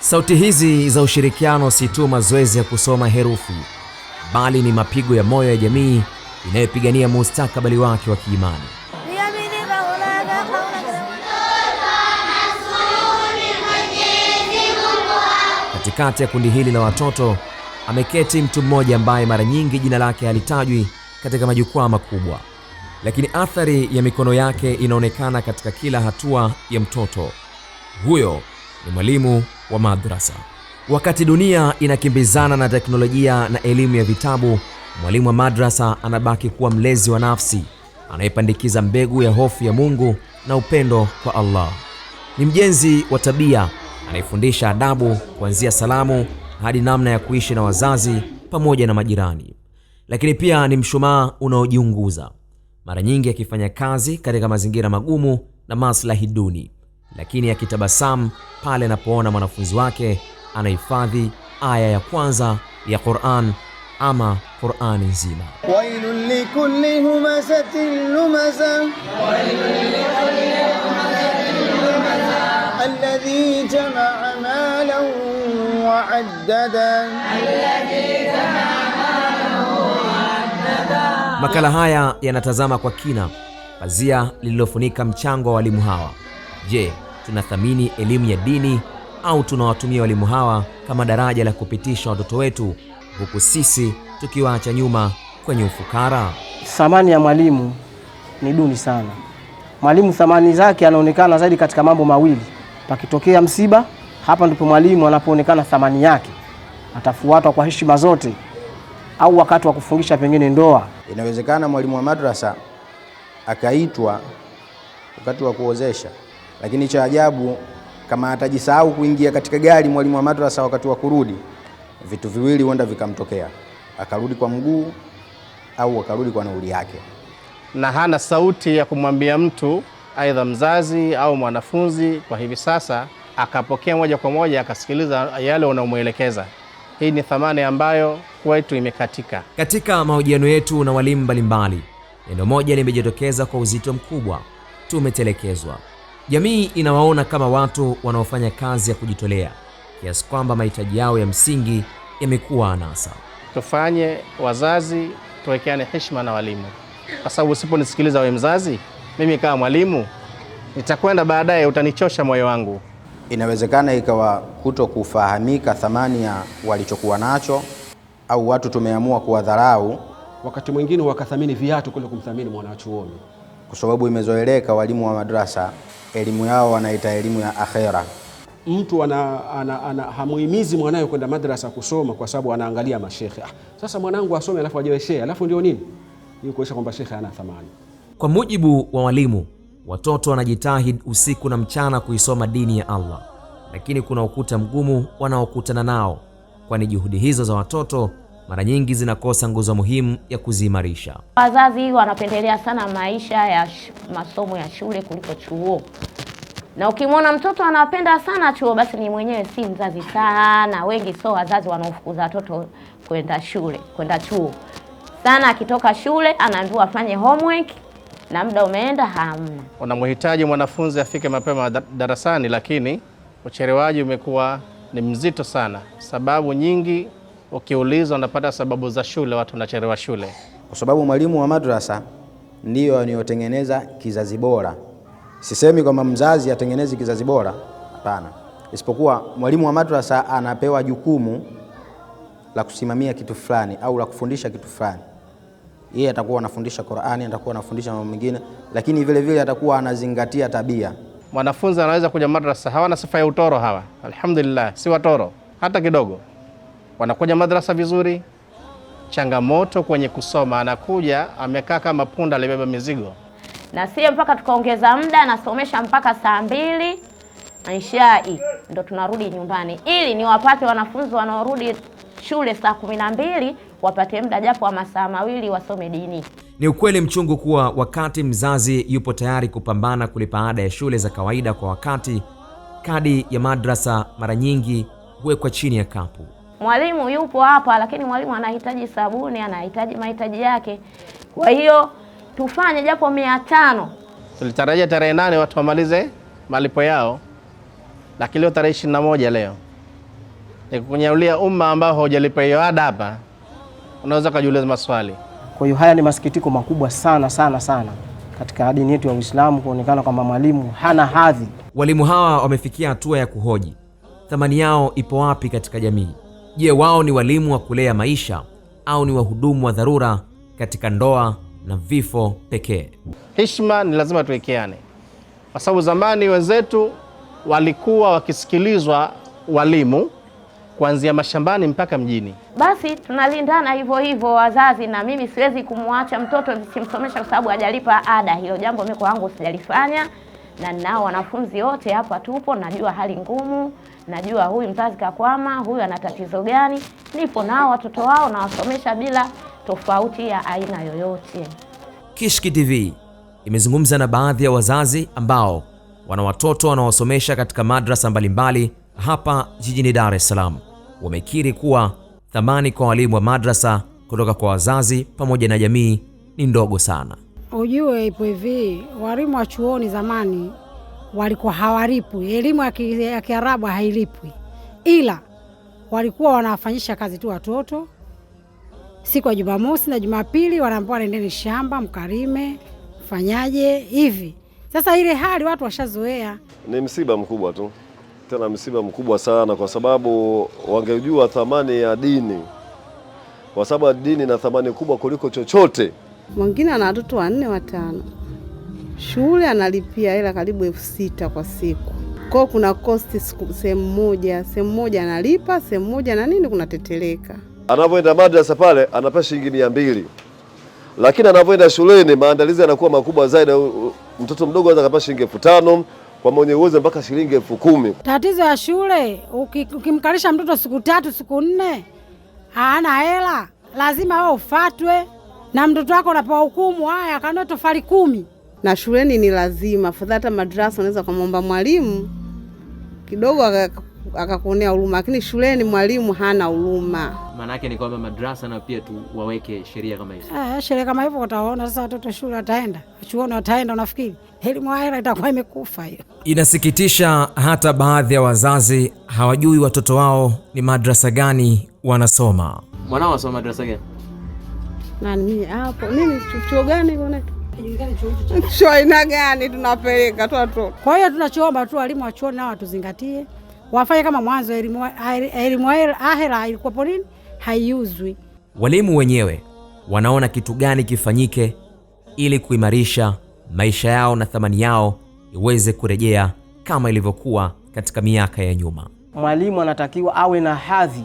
Sauti hizi za ushirikiano si tu mazoezi ya kusoma herufi, bali ni mapigo ya moyo ya jamii inayopigania mustakabali wake wa kiimani. Katikati ya kundi hili la watoto ameketi mtu mmoja ambaye mara nyingi jina lake halitajwi katika majukwaa makubwa, lakini athari ya mikono yake inaonekana katika kila hatua ya mtoto. Huyo ni mwalimu wa madrasa. Wakati dunia inakimbizana na teknolojia na elimu ya vitabu, mwalimu wa madrasa anabaki kuwa mlezi wa nafsi, anayepandikiza mbegu ya hofu ya Mungu na upendo kwa Allah. Ni mjenzi wa tabia, anayefundisha adabu kuanzia salamu hadi namna ya kuishi na wazazi pamoja na majirani. Lakini pia ni mshumaa unaojiunguza, mara nyingi akifanya kazi katika mazingira magumu na maslahi duni, lakini akitabasamu pale anapoona mwanafunzi wake anahifadhi aya ya kwanza ya Qur'an ama Qur'ani nzima. Wailul likulli humazatin lumaza, alladhi jama'a malan wa 'addada. Makala haya yanatazama kwa kina pazia lililofunika mchango wa walimu hawa. Je, tunathamini elimu ya dini au tunawatumia walimu hawa kama daraja la kupitisha watoto wetu, huku sisi tukiwaacha nyuma kwenye ufukara? Thamani ya mwalimu ni duni sana. Mwalimu thamani zake anaonekana zaidi katika mambo mawili. Pakitokea msiba, hapa ndipo mwalimu anapoonekana thamani yake. Atafuatwa kwa heshima zote, au wakati wa kufungisha pengine ndoa. Inawezekana mwalimu wa madrasa akaitwa wakati wa kuozesha, lakini cha ajabu kama atajisahau kuingia katika gari mwalimu wa madrasa wakati wa kurudi, vitu viwili huenda vikamtokea: akarudi kwa mguu au akarudi kwa nauli yake. Na hana sauti ya kumwambia mtu, aidha mzazi au mwanafunzi kwa hivi sasa, akapokea moja kwa moja akasikiliza yale unaomuelekeza. Hii ni thamani ambayo kwetu imekatika. Katika mahojiano yetu na walimu mbalimbali, neno moja limejitokeza kwa uzito mkubwa: tumetelekezwa. Jamii inawaona kama watu wanaofanya kazi ya kujitolea, kiasi kwamba mahitaji yao ya msingi yamekuwa anasa. Tufanye wazazi tuwekeane heshima na walimu, kwa sababu usiponisikiliza wewe mzazi, mimi kama mwalimu nitakwenda baadaye, utanichosha moyo wangu. Inawezekana ikawa kuto kufahamika thamani ya walichokuwa nacho, au watu tumeamua kuwadharau. Wakati mwingine wakathamini viatu kuliko kumthamini mwanachuoni, kwa sababu imezoeleka walimu wa madrasa elimu yao wanaita elimu ya akhera. Mtu hamuhimizi mwanae kwenda madrasa kusoma kwa sababu anaangalia mashekhe. Sasa mwanangu asome alafu ajewe shehe, alafu ndio nini? Ni kuonyesha kwamba shekhe hana thamani. Kwa mujibu wa walimu, watoto wanajitahidi usiku na mchana kuisoma dini ya Allah, lakini kuna ukuta mgumu wanaokutana nao, kwani juhudi hizo za watoto mara nyingi zinakosa nguzo muhimu ya kuziimarisha. Wazazi wanapendelea sana maisha ya masomo ya shule kuliko chuo. Na ukimwona mtoto anapenda sana chuo, basi ni mwenyewe si mzazi sana. Wengi sio wazazi wanaofukuza watoto kwenda chuo. Sana akitoka shule anaambiwa afanye homework na muda umeenda hamna. Unamhitaji mwanafunzi afike mapema darasani, lakini uchelewaji umekuwa ni mzito sana. Sababu nyingi ukiulizwa unapata sababu za shule, watu wanachelewa shule. Kwa sababu mwalimu wa madrasa ndiyo anayotengeneza kizazi bora. Sisemi kwamba mzazi atengeneze kizazi bora, hapana. Isipokuwa mwalimu wa madrasa anapewa jukumu la kusimamia kitu fulani au la kufundisha kitu fulani. Yeye atakuwa anafundisha Qur'ani, atakuwa anafundisha mambo mengine, lakini vile vile atakuwa anazingatia tabia. Mwanafunzi anaweza kuja madrasa, hawana sifa ya utoro hawa. Alhamdulillah, si watoro hata kidogo. Wanakuja madrasa vizuri, changamoto kwenye kusoma, anakuja amekaa kama punda alibeba mizigo. Na sio mpaka tukaongeza muda, nasomesha mpaka saa 2 ishai ndo tunarudi nyumbani, ili niwapate wanafunzi wanaorudi shule saa 12 wapate muda japo wa masaa 2 wasome dini. Ni ukweli mchungu kuwa wakati mzazi yupo tayari kupambana kulipa ada ya shule za kawaida kwa wakati, kadi ya madrasa mara nyingi huwekwa chini ya kapu. Mwalimu yupo hapa, lakini mwalimu anahitaji sabuni, anahitaji mahitaji yake. Kwa hiyo tufanye japo 500 Tulitarajia tarehe 8 watu wamalize malipo yao, lakini leo tarehe 21 leo. Nikukunyaulia umma ambao hujalipa hiyo ada hapa, unaweza kujiuliza maswali. Kwa hiyo haya ni masikitiko makubwa sana sana sana katika dini yetu ya Uislamu, kuonekana kwamba mwalimu hana hadhi. Walimu hawa wamefikia hatua ya kuhoji thamani yao ipo wapi katika jamii. Je, wao ni walimu wa kulea maisha au ni wahudumu wa dharura katika ndoa na vifo pekee? Heshima ni lazima tuwekeane, kwa sababu zamani wenzetu walikuwa wakisikilizwa walimu kuanzia mashambani mpaka mjini. Basi tunalindana hivyo hivyo wazazi, na mimi siwezi kumwacha mtoto nisimsomesha kwa sababu hajalipa ada. Hilo jambo mimi kwangu sijalifanya, na nao wanafunzi wote hapa tupo, najua hali ngumu, najua huyu mzazi kakwama, huyu ana tatizo gani, nipo nao watoto wao na wasomesha bila tofauti ya aina yoyote. Kishki TV imezungumza na baadhi ya wazazi ambao wana watoto wanaosomesha katika madrasa mbalimbali hapa jijini Dar es Salaam. Wamekiri kuwa thamani kwa walimu wa madrasa kutoka kwa wazazi pamoja na jamii ni ndogo sana. Ujue ipo hivi, walimu wa chuoni zamani walikuwa hawalipwi, elimu ya Kiarabu hailipwi, ila walikuwa wanawafanyisha kazi tu watoto. Siku ya Jumamosi na Jumapili wanaambiwa nendeni shamba mkarime, fanyaje hivi. Sasa ile hali watu washazoea. Ni msiba mkubwa tu, tena msiba mkubwa sana, kwa sababu wangejua thamani ya dini, kwa sababu dini ina thamani kubwa kuliko chochote. Mwingine ana watoto 4 5, shule analipia hela karibu 6,000 kwa siku. Kwa kuna cost sehemu moja analipa, sehemu moja na nini kunateteleka. Anapoenda madrasa pale anapata shilingi 200, lakini anapoenda shuleni maandalizi yanakuwa makubwa zaidi. Mtoto mdogo anaweza kupata shilingi 5,000, kwa mwenye uwezo mpaka shilingi 10,000. Tatizo ya shule, ukimkalisha mtoto siku 3 siku 4 hana hela, lazima wewe ufatwe na mtoto wako unapewa hukumu, haya kanua tofali 10. Na shuleni ni lazima, fadhali hata madrasa unaweza kumwomba mwalimu kidogo akakuonea huruma, lakini shuleni mwalimu hana huruma. Maana yake ni kwamba madrasa na pia tu waweke sheria kama hizo. Sheria kama hivyo utaona sasa watoto shule wataenda, chuoni wataenda, unafikiri elimu haya itakuwa imekufa hiyo. Inasikitisha hata baadhi ya wazazi hawajui watoto wao ni madrasa gani wanasoma. Mwanao anasoma madrasa gani? Nani hapo? Nini chuo gani bwana? Chuo aina gani tunapeleka tu watoto? Kwa hiyo tunachoomba tu walimu wa chuo nao watuzingatie, wafanye kama mwanzo. Elimu ahera ilikuwa nini? Haiuzwi. Walimu wenyewe wanaona kitu gani kifanyike ili kuimarisha maisha yao na thamani yao iweze kurejea kama ilivyokuwa katika miaka ya nyuma. Mwalimu anatakiwa awe na hadhi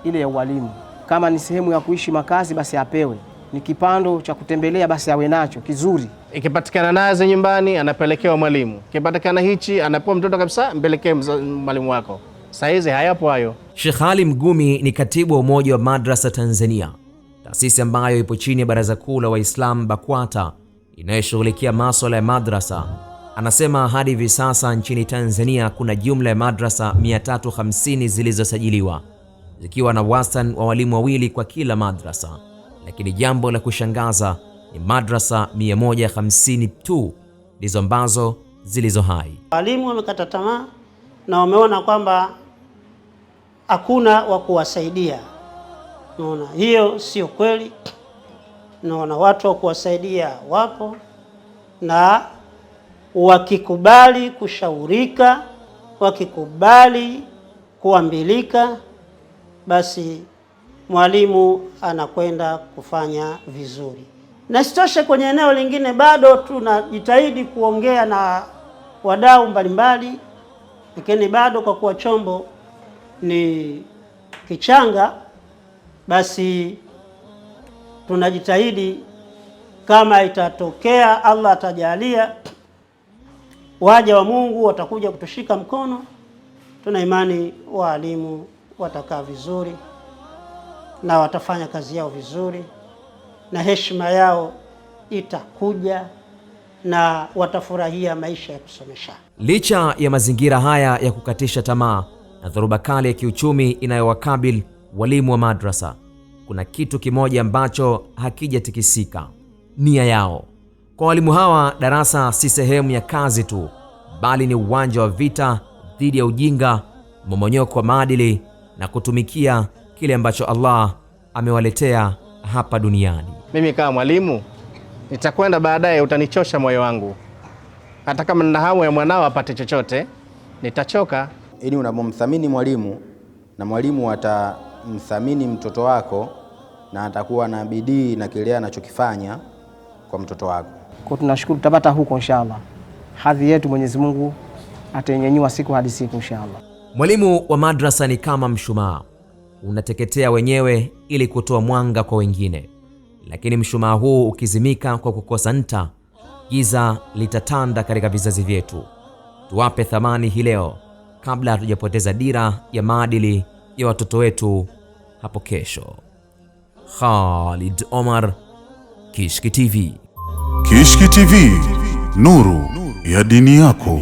ile ya walimu. Kama ni sehemu ya kuishi makazi basi apewe, ni kipando cha kutembelea basi awe nacho kizuri. Ikipatikana nazi nyumbani anapelekewa mwalimu, ikipatikana hichi anapewa mtoto kabisa, mpelekee mwalimu wako. Saizi hayapo hayo. Sheikh Ali Mgumi ni katibu wa Umoja wa Madrasa Tanzania, taasisi ambayo ipo chini ya Baraza Kuu la Waislamu BAKWATA inayoshughulikia masuala ya madrasa. Anasema hadi hivi sasa nchini Tanzania kuna jumla ya madrasa 350 zilizosajiliwa, zikiwa na wastani wa walimu wawili kwa kila madrasa. Lakini jambo la kushangaza ni madrasa 150 tu ndizo ambazo zilizo hai. Walimu wamekata tamaa na wameona kwamba hakuna wa kuwasaidia. Naona hiyo sio kweli. Naona watu wa kuwasaidia wapo, na wakikubali kushaurika, wakikubali kuambilika, basi mwalimu anakwenda kufanya vizuri. Na sitoshe, kwenye eneo lingine bado tunajitahidi kuongea na wadau mbalimbali, lakini bado kwa kuwa chombo ni kichanga, basi tunajitahidi kama itatokea Allah atajalia waja wa Mungu watakuja kutushika mkono, tuna imani walimu watakaa vizuri na watafanya kazi yao vizuri na heshima yao itakuja na watafurahia maisha ya kusomesha. Licha ya mazingira haya ya kukatisha tamaa na dhoruba kali ya kiuchumi inayowakabili walimu wa madrasa, kuna kitu kimoja ambacho hakijatikisika: nia yao. Kwa walimu hawa, darasa si sehemu ya kazi tu, bali ni uwanja wa vita dhidi ya ujinga, mmomonyoko wa maadili na kutumikia kile ambacho Allah amewaletea hapa duniani. Mimi kama mwalimu nitakwenda baadaye, utanichosha moyo wangu. Hata kama nina hamu ya mwanao apate chochote, nitachoka. Ili unapomthamini mwalimu na mwalimu atamthamini mtoto wako na atakuwa na bidii na kile anachokifanya kwa mtoto wako. Kwa tunashukuru tutapata huko inshallah. Hadhi yetu Mwenyezi Mungu atainyanyua siku hadi siku inshallah. Mwalimu wa madrasa ni kama mshumaa, unateketea wenyewe ili kutoa mwanga kwa wengine. Lakini mshumaa huu ukizimika kwa kukosa nta, giza litatanda katika vizazi vyetu. Tuwape thamani hii leo kabla hatujapoteza dira ya maadili ya watoto wetu hapo kesho. Khalid Omar, Kishki TV. Kishki TV, nuru ya dini yako.